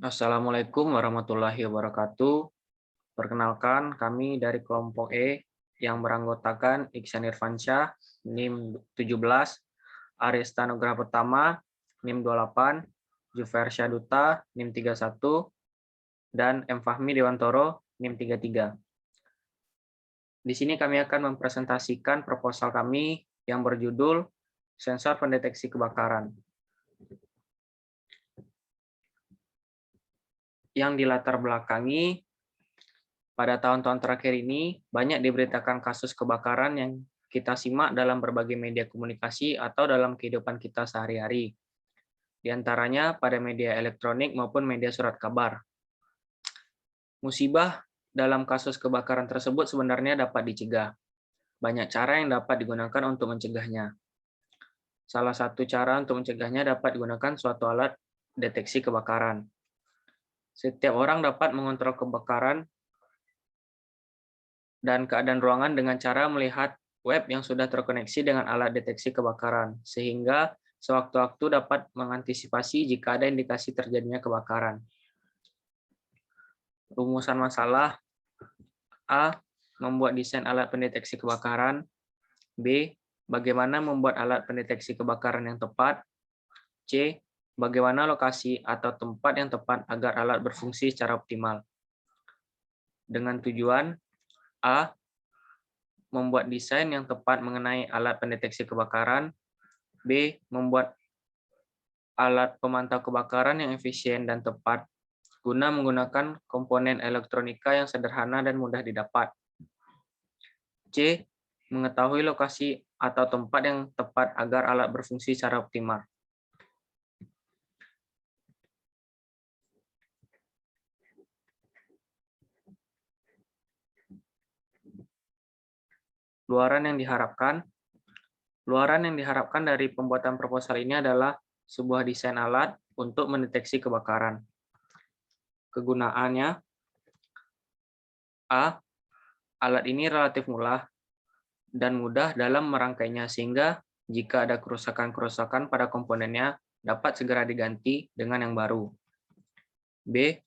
Assalamualaikum warahmatullahi wabarakatuh. Perkenalkan, kami dari kelompok E yang beranggotakan Iksan Irfansyah, NIM 17, Arista Nugraha Pertama, NIM 28, Jufair Syaduta, NIM 31, dan M. Fahmi Dewantoro, NIM 33. Di sini kami akan mempresentasikan proposal kami yang berjudul Sensor Pendeteksi Kebakaran. Yang dilatar belakangi, pada tahun-tahun terakhir ini banyak diberitakan kasus kebakaran yang kita simak dalam berbagai media komunikasi atau dalam kehidupan kita sehari-hari. Di antaranya pada media elektronik maupun media surat kabar. Musibah dalam kasus kebakaran tersebut sebenarnya dapat dicegah. Banyak cara yang dapat digunakan untuk mencegahnya. Salah satu cara untuk mencegahnya dapat digunakan suatu alat deteksi kebakaran. Setiap orang dapat mengontrol kebakaran dan keadaan ruangan dengan cara melihat web yang sudah terkoneksi dengan alat deteksi kebakaran, sehingga sewaktu-waktu dapat mengantisipasi jika ada indikasi terjadinya kebakaran. Rumusan masalah: A. Membuat desain alat pendeteksi kebakaran. B. Bagaimana membuat alat pendeteksi kebakaran yang tepat. C. Bagaimana lokasi atau tempat yang tepat agar alat berfungsi secara optimal. Dengan tujuan: A. Membuat desain yang tepat mengenai alat pendeteksi kebakaran. B. Membuat alat pemantau kebakaran yang efisien dan tepat guna menggunakan komponen elektronika yang sederhana dan mudah didapat. C. Mengetahui lokasi atau tempat yang tepat agar alat berfungsi secara optimal. Luaran yang diharapkan. Luaran yang diharapkan dari pembuatan proposal ini adalah sebuah desain alat untuk mendeteksi kebakaran. Kegunaannya: A. Alat ini relatif murah dan mudah dalam merangkainya, sehingga jika ada kerusakan-kerusakan pada komponennya dapat segera diganti dengan yang baru. B.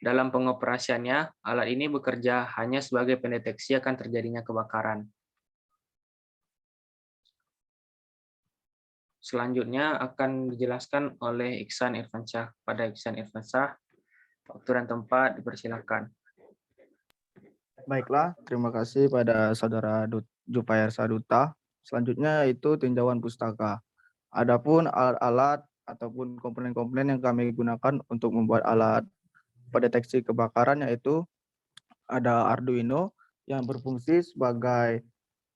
Dalam pengoperasiannya, alat ini bekerja hanya sebagai pendeteksi akan terjadinya kebakaran. Selanjutnya akan dijelaskan oleh Iksan Irfansyah. Pada Iksan Irfansyah, waktu dan tempat dipersilakan. Baiklah, terima kasih pada Saudara Jufair Syaduta. Selanjutnya yaitu tinjauan pustaka. Adapun alat-alat ataupun komponen-komponen yang kami gunakan untuk membuat alat pendeteksi kebakaran yaitu ada Arduino yang berfungsi sebagai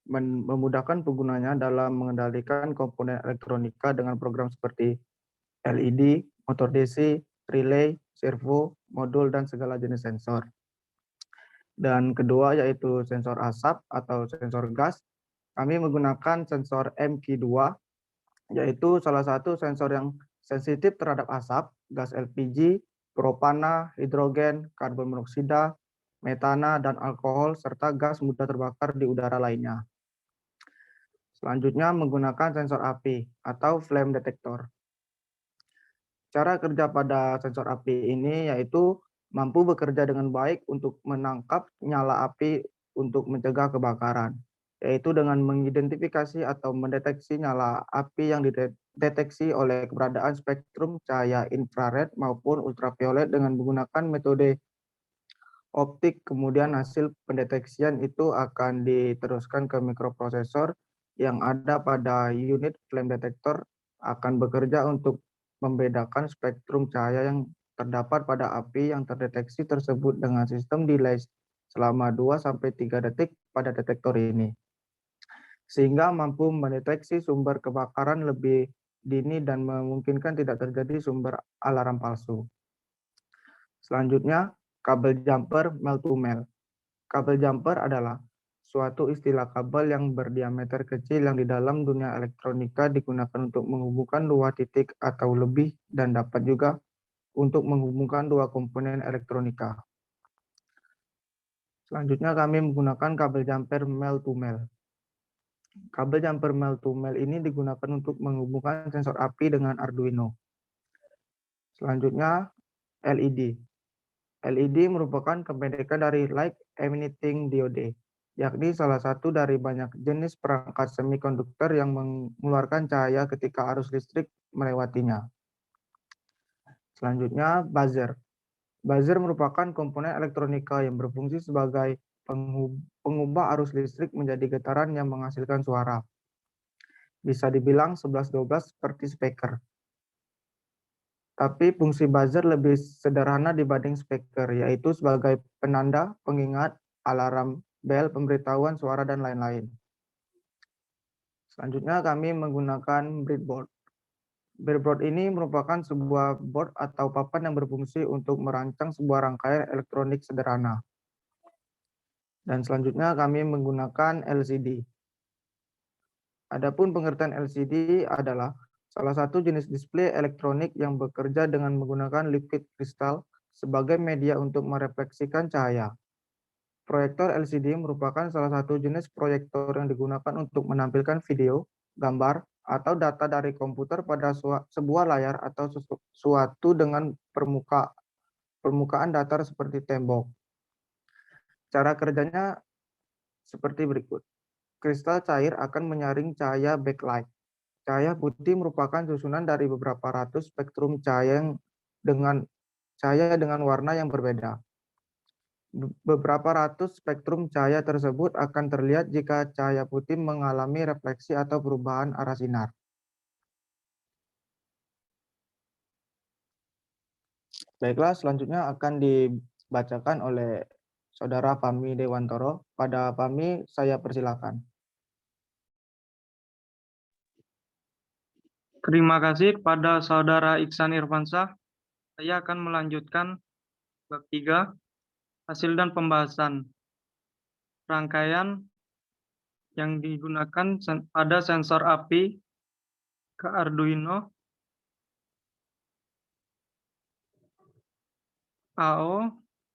memudahkan penggunanya dalam mengendalikan komponen elektronika dengan program seperti LED, motor DC, relay, servo, modul, dan segala jenis sensor. Dan kedua yaitu sensor asap atau sensor gas. Kami menggunakan sensor MQ2, yaitu salah satu sensor yang sensitif terhadap asap, gas LPG, propana, hidrogen, karbon monoksida, metana, dan alkohol, serta gas mudah terbakar di udara lainnya. Selanjutnya menggunakan sensor api atau flame detector. Cara kerja pada sensor api ini yaitu mampu bekerja dengan baik untuk menangkap nyala api untuk mencegah kebakaran, yaitu dengan mengidentifikasi atau mendeteksi nyala api yang dideteksi oleh keberadaan spektrum cahaya infrared maupun ultraviolet dengan menggunakan metode optik. Kemudian hasil pendeteksian itu akan diteruskan ke mikroprosesor yang ada pada unit flame detector, akan bekerja untuk membedakan spektrum cahaya yang terdapat pada api yang terdeteksi tersebut dengan sistem delay selama 2-3 detik pada detektor ini, sehingga mampu mendeteksi sumber kebakaran lebih dini dan memungkinkan tidak terjadi sumber alarm palsu. Selanjutnya, kabel jumper male-to-male. Kabel jumper adalah suatu istilah kabel yang berdiameter kecil yang di dalam dunia elektronika digunakan untuk menghubungkan dua titik atau lebih dan dapat juga untuk menghubungkan dua komponen elektronika. Selanjutnya kami menggunakan kabel jumper male to male. Kabel jumper male to male ini digunakan untuk menghubungkan sensor api dengan Arduino. Selanjutnya LED. LED merupakan kependekan dari Light Emitting Diode, yakni salah satu dari banyak jenis perangkat semikonduktor yang mengeluarkan cahaya ketika arus listrik melewatinya. Selanjutnya buzzer. Buzzer merupakan komponen elektronika yang berfungsi sebagai pengubah arus listrik menjadi getaran yang menghasilkan suara. Bisa dibilang 11-12 seperti speaker. Tapi fungsi buzzer lebih sederhana dibanding speaker, yaitu sebagai penanda, pengingat, alarm, bel, pemberitahuan suara, dan lain-lain. Selanjutnya kami menggunakan breadboard. Breadboard ini merupakan sebuah board atau papan yang berfungsi untuk merancang sebuah rangkaian elektronik sederhana. Dan selanjutnya kami menggunakan LCD. Adapun pengertian LCD adalah salah satu jenis display elektronik yang bekerja dengan menggunakan liquid kristal sebagai media untuk merefleksikan cahaya. Proyektor LCD merupakan salah satu jenis proyektor yang digunakan untuk menampilkan video, gambar, atau data dari komputer pada sebuah layar atau suatu dengan permukaan datar seperti tembok. Cara kerjanya seperti berikut. Kristal cair akan menyaring cahaya backlight. Cahaya putih merupakan susunan dari beberapa ratus spektrum cahaya dengan warna yang berbeda. Beberapa ratus spektrum cahaya tersebut akan terlihat jika cahaya putih mengalami refleksi atau perubahan arah sinar. Baiklah, selanjutnya akan dibacakan oleh Saudara Fahmi Dewantoro. Pada Fahmi, saya persilakan. Terima kasih kepada Saudara Iksan Irfansyah. Saya akan melanjutkan bab 3, hasil dan pembahasan. Rangkaian yang digunakan pada sensor api ke Arduino AO,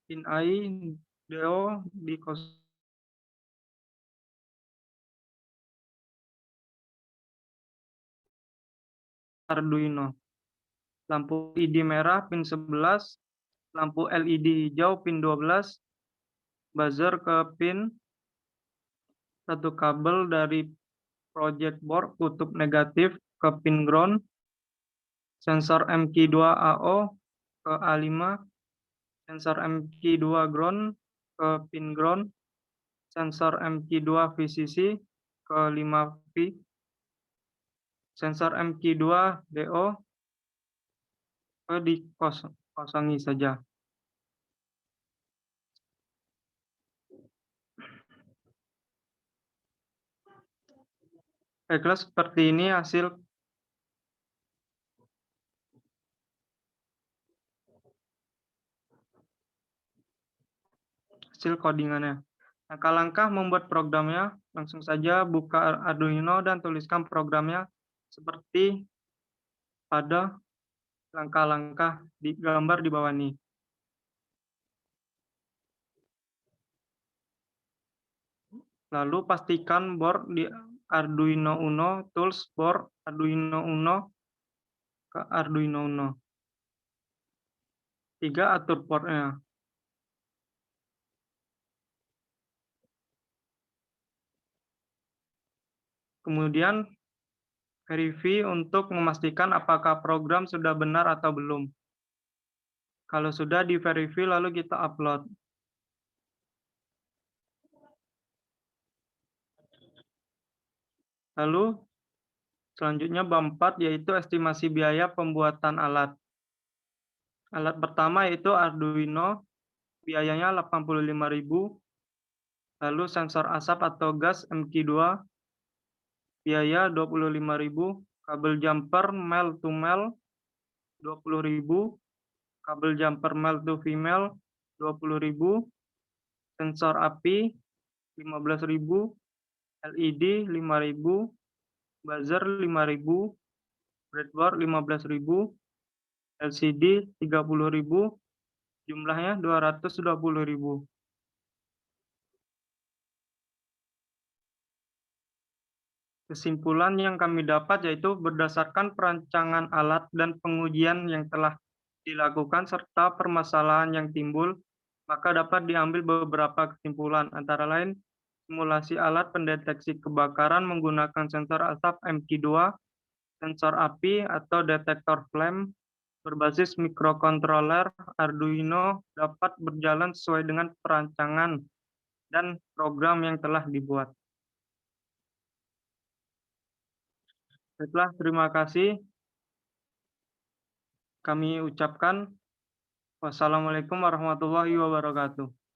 pin I, DO di Arduino. Lampu LED merah pin 11, lampu LED hijau pin 12, buzzer ke pin, satu kabel dari project board kutub negatif ke pin ground, sensor MQ2 AO ke A5, sensor MQ2 ground ke pin ground, sensor MQ2 VCC ke 5V, sensor MQ2 DO ke dikosongi saja. Baiklah, seperti ini hasil codingannya. Langkah-langkah membuat programnya, langsung saja buka Arduino dan tuliskan programnya seperti pada langkah-langkah di gambar di bawah ini. Lalu pastikan board di Arduino Uno, tools board Arduino Uno ke Arduino Uno. 3. Atur portnya. Kemudian verify untuk memastikan apakah program sudah benar atau belum. Kalau sudah di-verify lalu kita upload. Lalu selanjutnya bab 4 yaitu estimasi biaya pembuatan alat. Alat pertama yaitu Arduino, biayanya 85.000. Lalu sensor asap atau gas MQ2, biaya 25.000. Kabel jumper male to male 20.000. Kabel jumper male to female 20.000. Sensor api 15.000. LED 5.000, buzzer 5.000, breadboard 15.000, LCD 30.000, jumlahnya 220.000. Kesimpulan yang kami dapat yaitu berdasarkan perancangan alat dan pengujian yang telah dilakukan serta permasalahan yang timbul, maka dapat diambil beberapa kesimpulan, antara lain simulasi alat pendeteksi kebakaran menggunakan sensor asap MQ2, sensor api atau detektor flame berbasis mikrokontroler Arduino dapat berjalan sesuai dengan perancangan dan program yang telah dibuat. Baiklah, terima kasih. Kami ucapkan wassalamualaikum warahmatullahi wabarakatuh.